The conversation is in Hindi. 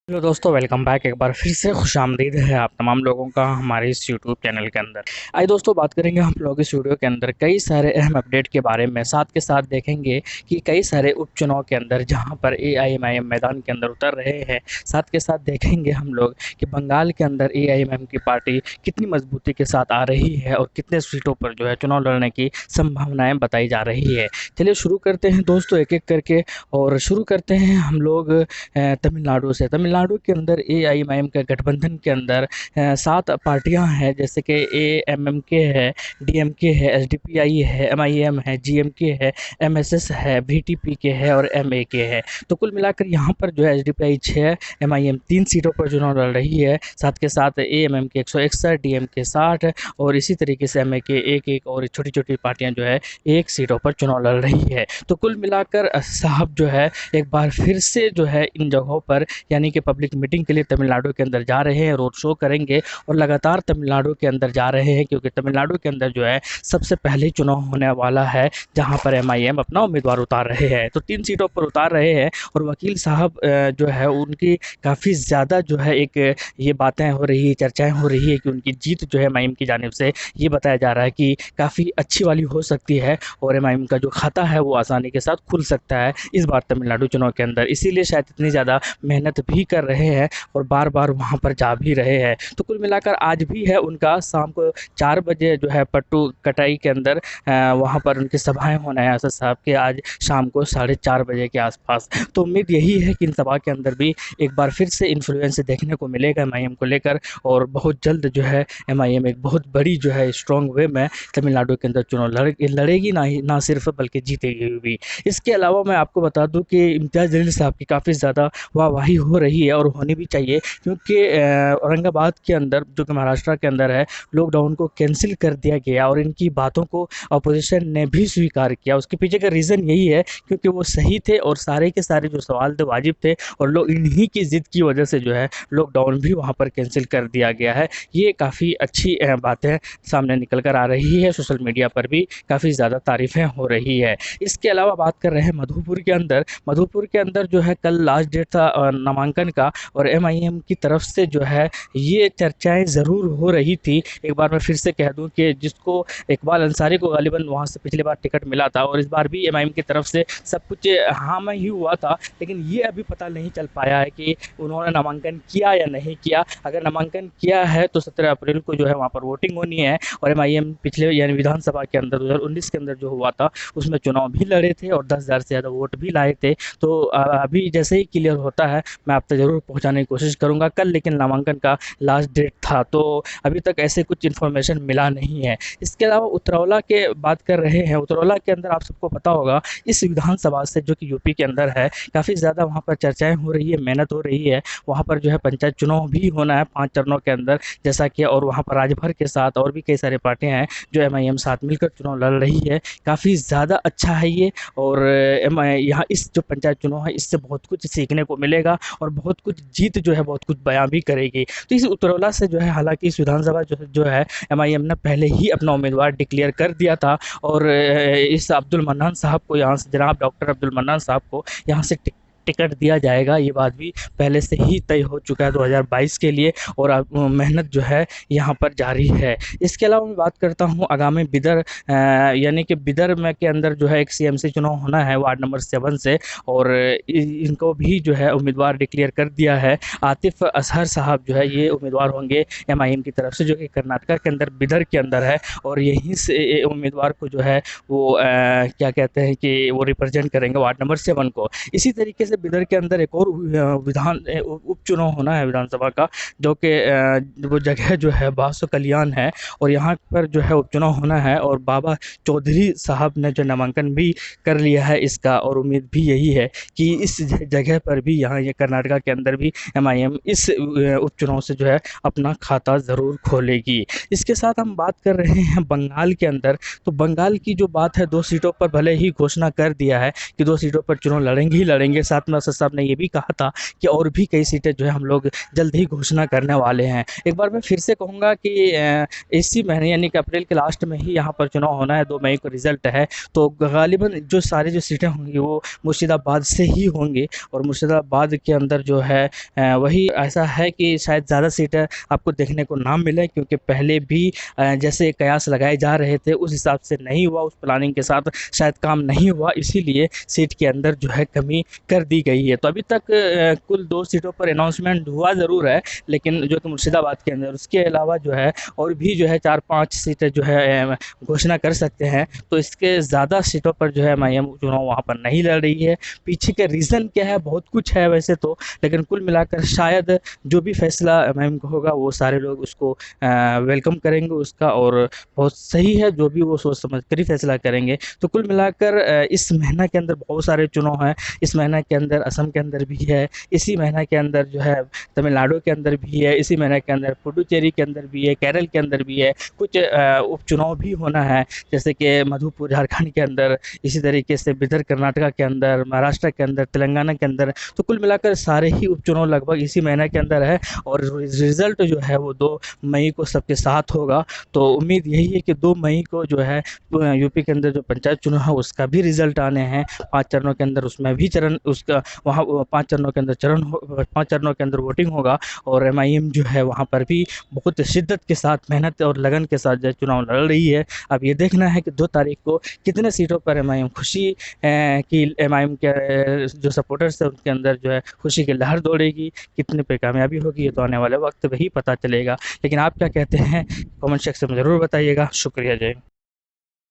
हेलो दोस्तों, वेलकम बैक। एक बार फिर से खुशामदीद है आप तमाम लोगों का हमारे इस यूट्यूब चैनल के अंदर। आइए दोस्तों, बात करेंगे हम लोग इस वीडियो के अंदर कई सारे अहम अपडेट के बारे में। साथ के साथ देखेंगे कि कई सारे उपचुनाव के अंदर जहां पर एआईएमआईएम मैदान के अंदर उतर रहे हैं। साथ के साथ देखेंगे हम लोग कि बंगाल के अंदर एआईएमआईएम की पार्टी कितनी मजबूती के साथ आ रही है और कितने सीटों पर जो है चुनाव लड़ने की संभावनाएं बताई जा रही है। चलिए शुरू करते हैं दोस्तों एक एक करके। और शुरू करते हैं हम लोग तमिलनाडु से। तमिलनाडु के अंदर एआईएमआईएम के गठबंधन के अंदर 7 पार्टियां हैं, जैसे कि एएमएमके है, डीएमके है, एसडीपीआई है, एमआईएम है, जीएमके है, एमएसएस है, वीटीपीके है और एमएके है। तो कुल मिलाकर यहाँ पर जो है एसडीपीआई 6, एमआईएम 3 सीटों पर चुनाव लड़ रही है। साथ के साथ एएमएमके 161, डीएमके 60 और इसी तरीके से एमएके 1-1 और छोटी-छोटी पार्टियां जो है 1 सीटों पर चुनाव लड़ रही है। तो कुल मिलाकर साहब जो है एक बार फिर से जो है इन जगहों पर यानी कि पब्लिक मीटिंग के लिए तमिलनाडु के अंदर जा रहे हैं, रोड शो करेंगे और लगातार तमिलनाडु के अंदर जा रहे हैं, क्योंकि तमिलनाडु के अंदर जो है सबसे पहले चुनाव होने वाला है जहां पर एमआईएम अपना उम्मीदवार उतार रहे हैं। तो 3 सीटों पर उतार रहे हैं और वकील साहब जो है उनकी काफ़ी ज़्यादा जो है एक ये बातें हो रही है, चर्चाएं हो रही है कि उनकी जीत जो है एमआईएम की जानिब से ये बताया जा रहा है कि काफ़ी अच्छी वाली हो सकती है और एमआईएम का जो खाता है वो आसानी के साथ खुल सकता है इस बार तमिलनाडु चुनाव के अंदर। इसीलिए शायद इतनी ज़्यादा मेहनत भी कर रहे हैं और बार-बार वहाँ पर जा भी रहे हैं। तो कुल मिलाकर आज भी है उनका शाम को 4 बजे जो है पट्टू कटाई के अंदर वहाँ पर उनकी सभाएँ होना है असद साहब के, आज शाम को 4:30 बजे के आसपास। तो उम्मीद यही है कि इन सभा के अंदर भी एक बार फिर से इन्फ्लुएंस देखने को मिलेगा एमआईएम को लेकर और बहुत जल्द जो है एमआईएम एक बहुत बड़ी जो है स्ट्रॉन्ग वे में तमिलनाडु के अंदर चुनाव लड़ेगी, ना सिर्फ बल्कि जीतेगी भी। इसके अलावा मैं आपको बता दूं कि इम्तियाज़ जलील साहब की काफ़ी ज़्यादा वाहवाही हो रही है और होनी भी चाहिए, क्योंकि औरंगाबाद के अंदर जो कि महाराष्ट्र के अंदर है, लॉकडाउन को कैंसिल कर दिया गया और इनकी बातों को अपोजिशन ने भी स्वीकार किया। उसके पीछे का रीज़न यही है क्योंकि वो सही थे और सारे के सारे जो सवाल थे वाजिब थे और लोग इन्हीं की ज़िद की वजह से जो है लॉकडाउन भी वहाँ पर कैंसिल कर दिया गया है। ये काफ़ी अच्छी बातें सामने निकल कर आ रही है, सोशल मीडिया पर भी काफ़ी ज़्यादा तारीफ़ें हो रही है। इसके अलावा बात कर रहे हैं मधुपुर के अंदर जो है कल लास्ट डेट था नामांकन का और एमआईएम की तरफ से जो है ये चर्चाएं ज़रूर हो रही थी। एक बार मैं फिर से कह दूं कि जिसको इकबाल अंसारी को गालिबन वहाँ से पिछली बार टिकट मिला था और इस बार भी एमआईएम की तरफ से सब कुछ हाँ में ही हुआ था, लेकिन ये अभी पता नहीं चल पाया है कि उन्होंने नामांकन किया या नहीं किया। अगर नामांकन किया है तो 17 अप्रैल को जो है वहाँ पर वोटिंग होनी है और एमआईएम पिछले यानी विधानसभा के अंदर 2019 के अंदर जो हुआ था उसमें चुनाव भी लड़े थे और 10,000 से ज़्यादा वोट भी लाए थे। तो अभी जैसे ही क्लियर होता है मैं आप तक ज़रूर पहुंचाने की कोशिश करूंगा। कल लेकिन नामांकन का लास्ट डेट था, तो अभी तक ऐसे कुछ इन्फॉर्मेशन मिला नहीं है। इसके अलावा उतरौला के बात कर रहे हैं। उतरौला के अंदर आप सबको पता होगा इस विधानसभा से जो कि यूपी के अंदर है, काफ़ी ज़्यादा वहाँ पर चर्चाएँ हो रही है, मेहनत हो रही है। वहाँ पर जो है पंचायत चुनाव भी होना है 5 चरणों के अंदर, जैसा कि और वहाँ पर राज्य भर के साथ और भी कई सारी पार्टियाँ हैं जो एमआईएम साथ मिलकर चुनाव लड़ रही है। काफ़ी ज़्यादा अच्छा है ये और यहाँ इस जो पंचायत चुनाव है इससे बहुत कुछ सीखने को मिलेगा और बहुत कुछ जीत जो है बहुत कुछ बयां भी करेगी। तो इस उतरौला से जो है हालांकि इस विधानसभा जो है एमआईएम ने पहले ही अपना उम्मीदवार डिक्लेयर कर दिया था और इस अब्दुल मन्नान साहब को यहाँ से, जनाब डॉक्टर अब्दुल मन्नान साहब को यहाँ से टिकट दिया जाएगा। ये बात भी पहले से ही तय हो चुका है 2022 के लिए और अब मेहनत जो है यहाँ पर जारी है। इसके अलावा मैं बात करता हूँ आगामी बिदर यानी कि बिदर में के अंदर जो है एक सीएमसी चुनाव होना है वार्ड नंबर 7 से और इनको भी जो है उम्मीदवार डिक्लेयर कर दिया है। आतिफ असहर साहब जो है ये उम्मीदवार होंगे एमआईएम की तरफ से, जो कि कर्नाटका के अंदर बिदर के अंदर है और यहीं से उम्मीदवार को जो है वो क्या कहते हैं कि वो रिप्रेजेंट करेंगे वार्ड नंबर 7 को। इसी तरीके से बिदर के अंदर एक और उपचुनाव होना है विधानसभा का, जो कि वो जगह जो है बासो कल्याण है और यहाँ पर जो है उपचुनाव होना है और बाबा चौधरी साहब ने जो नामांकन भी कर लिया है इसका और उम्मीद भी यही है कि इस जगह पर भी यहाँ ये कर्नाटका के अंदर भी एमआईएम इस उपचुनाव से जो है अपना खाता ज़रूर खोलेगी। इसके साथ हम बात कर रहे हैं बंगाल के अंदर। तो बंगाल की जो बात है 2 सीटों पर भले ही घोषणा कर दिया है कि 2 सीटों पर चुनाव लड़ेंगे ही लड़ेंगे, साथ फवाद असद साहब ने ये भी कहा था कि और भी कई सीटें जो है हम लोग जल्द ही घोषणा करने वाले हैं। एक बार मैं फिर से कहूँगा कि इसी महीने यानी कि अप्रैल के लास्ट में ही यहाँ पर चुनाव होना है, 2 मई को रिज़ल्ट है। तो गालिबन जो सारी जो सीटें होंगी वो मुर्शिदाबाद से ही होंगी और मुर्शिदाबाद के अंदर जो है वही ऐसा है कि शायद ज़्यादा सीटें आपको देखने को ना मिले, क्योंकि पहले भी जैसे कयास लगाए जा रहे थे उस हिसाब से नहीं हुआ, उस प्लानिंग के साथ शायद काम नहीं हुआ, इसीलिए सीट के अंदर जो है कमी कर दी गई है। तो अभी तक कुल 2 सीटों पर अनाउंसमेंट हुआ ज़रूर है, लेकिन जो कि मुर्शिदाबाद के अंदर, उसके अलावा जो है और भी जो है 4-5 सीटें जो है घोषणा कर सकते हैं। तो इसके ज़्यादा सीटों पर जो है एमआईएम चुनाव वहाँ पर नहीं लड़ रही है। पीछे का रीज़न क्या है, बहुत कुछ है वैसे तो, लेकिन कुल मिलाकर शायद जो भी फैसला एमआईएम का होगा वो सारे लोग उसको वेलकम करेंगे उसका, और बहुत सही है जो भी वो सोच समझ कर ही फैसला करेंगे। तो कुल मिलाकर इस महीना के अंदर बहुत सारे चुनाव हैं। इस महीना के अंदर असम के अंदर भी है, इसी महीना के अंदर जो है तमिलनाडु के अंदर भी है, इसी महीने के अंदर पुडुचेरी के अंदर भी है, केरल के अंदर भी है, कुछ उपचुनाव भी होना है, जैसे कि मधुपुर झारखंड के अंदर, इसी तरीके से बिदर कर्नाटका के अंदर, महाराष्ट्र के अंदर, तेलंगाना के अंदर। तो कुल मिलाकर सारे ही उपचुनाव लगभग इसी महीने के अंदर है और रिज़ल्ट जो है वो 2 मई को सबके साथ होगा। तो उम्मीद यही है कि 2 मई को जो है यूपी के अंदर जो पंचायत चुनाव है उसका भी रिज़ल्ट आने हैं 5 चरणों के अंदर, उसमें भी चरण उसका वहाँ 5 चरणों के अंदर 5 चरणों के अंदर वोटिंग होगा और एमआईएम जो है वहाँ पर भी बहुत शिद्दत के साथ, मेहनत और लगन के साथ जो है चुनाव लड़ रही है। अब ये देखना है कि 2 तारीख को कितने सीटों पर एमआईएम खुशी की एमआईएम के जो सपोर्टर्स हैं उनके अंदर जो है खुशी की लहर दौड़ेगी, कितने पे कामयाबी होगी ये तो आने वाले वक्त में ही पता चलेगा। लेकिन आप क्या कहते हैं कमेंट सेक्शन में ज़रूर बताइएगा। शुक्रिया, जय।